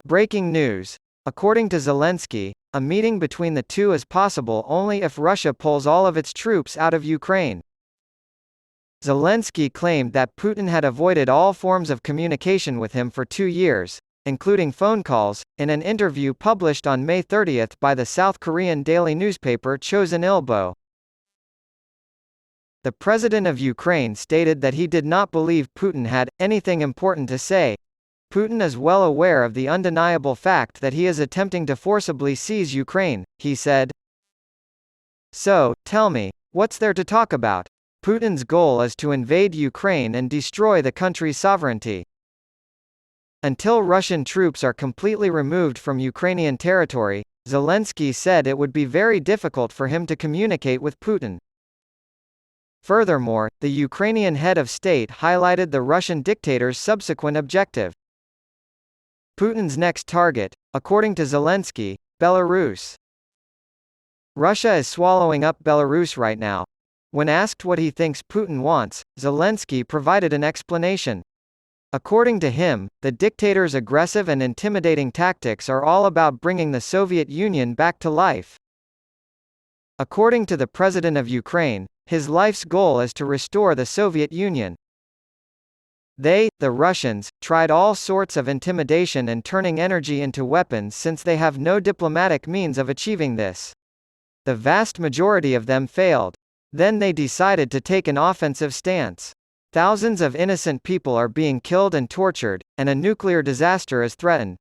Breaking news. According to Zelenskyy, a meeting between the two is possible only if Russia pulls all of its troops out of Ukraine. Zelenskyy claimed that Putin had avoided all forms of communication with him for 2 years, including phone calls, in an interview published on May 30 by the South Korean daily newspaper Chosun Ilbo. The president of Ukraine stated that he did not believe Putin had anything important to say. Putin is well aware of the undeniable fact that he is attempting to forcibly seize Ukraine, he said. So, tell me, what's there to talk about? Putin's goal is to invade Ukraine and destroy the country's sovereignty. Until Russian troops are completely removed from Ukrainian territory, Zelenskyy said it would be very difficult for him to communicate with Putin. Furthermore, the Ukrainian head of state highlighted the Russian dictator's subsequent objective. Putin's next target, according to Zelenskyy, Belarus. Russia is swallowing up Belarus right now. When asked what he thinks Putin wants, Zelenskyy provided an explanation. According to him, the dictator's aggressive and intimidating tactics are all about bringing the Soviet Union back to life. According to the president of Ukraine, his life's goal is to restore the Soviet Union. They, the Russians, tried all sorts of intimidation and turning energy into weapons since they have no diplomatic means of achieving this. The vast majority of them failed. Then they decided to take an offensive stance. Thousands of innocent people are being killed and tortured, and a nuclear disaster is threatened.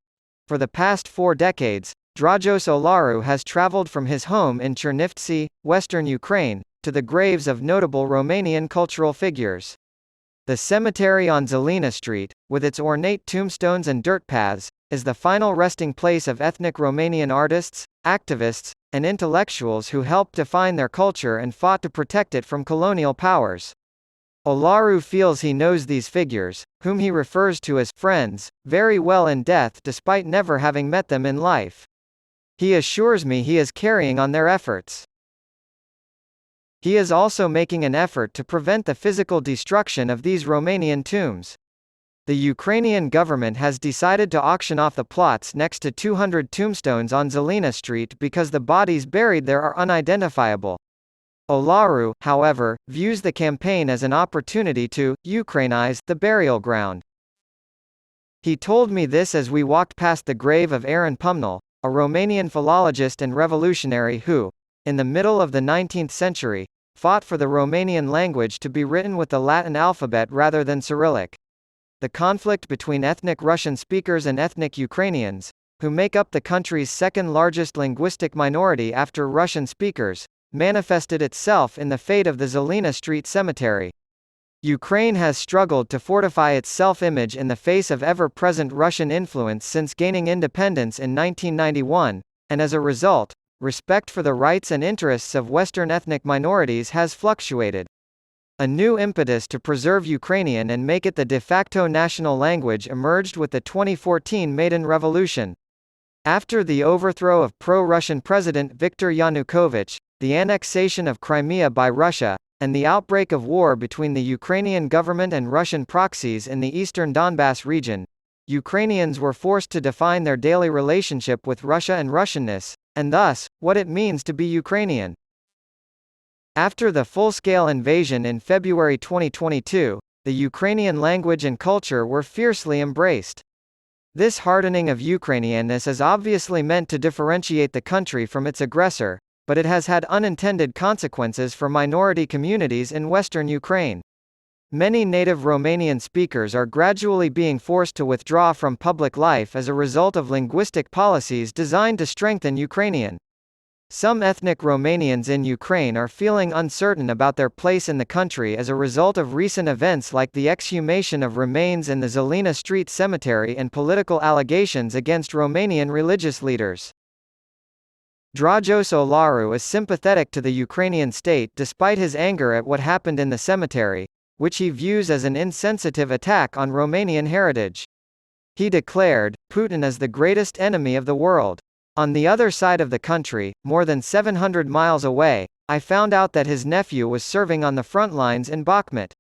For the past 4 decades, Dragos Olaru has traveled from his home in Chernivtsi, western Ukraine, to the graves of notable Romanian cultural figures. The cemetery on Zelina Street, with its ornate tombstones and dirt paths, is the final resting place of ethnic Romanian artists, activists, and intellectuals who helped define their culture and fought to protect it from colonial powers. Olaru feels he knows these figures, whom he refers to as friends, very well in death despite never having met them in life. He assures me he is carrying on their efforts. He is also making an effort to prevent the physical destruction of these Romanian tombs. The Ukrainian government has decided to auction off the plots next to 200 tombstones on Zelina Street because the bodies buried there are unidentifiable. Olaru, however, views the campaign as an opportunity to Ukrainize the burial ground. He told me this as we walked past the grave of Aaron Pumnal, a Romanian philologist and revolutionary who, in the middle of the 19th century, fought for the Romanian language to be written with the Latin alphabet rather than Cyrillic. The conflict between ethnic Russian speakers and ethnic Ukrainians, who make up the country's second-largest linguistic minority after Russian speakers, manifested itself in the fate of the Zelina Street cemetery. Ukraine has struggled to fortify its self-image in the face of ever-present Russian influence since gaining independence in 1991, and as a result, respect for the rights and interests of Western ethnic minorities has fluctuated. A new impetus to preserve Ukrainian and make it the de facto national language emerged with the 2014 Maidan Revolution. After the overthrow of pro-Russian President Viktor Yanukovych, the annexation of Crimea by Russia, and the outbreak of war between the Ukrainian government and Russian proxies in the eastern Donbass region, Ukrainians were forced to define their daily relationship with Russia and Russianness, and thus, what it means to be Ukrainian. After the full-scale invasion in February 2022, the Ukrainian language and culture were fiercely embraced. This hardening of Ukrainianness is obviously meant to differentiate the country from its aggressor, but it has had unintended consequences for minority communities in western Ukraine. Many native Romanian speakers are gradually being forced to withdraw from public life as a result of linguistic policies designed to strengthen Ukrainian. Some ethnic Romanians in Ukraine are feeling uncertain about their place in the country as a result of recent events like the exhumation of remains in the Zelina Street cemetery and political allegations against Romanian religious leaders. Dragos Olaru is sympathetic to the Ukrainian state despite his anger at what happened in the cemetery, which he views as an insensitive attack on Romanian heritage. He declared, "Putin is the greatest enemy of the world. On the other side of the country, more than 700 miles away, I found out that his nephew was serving on the front lines in Bakhmut.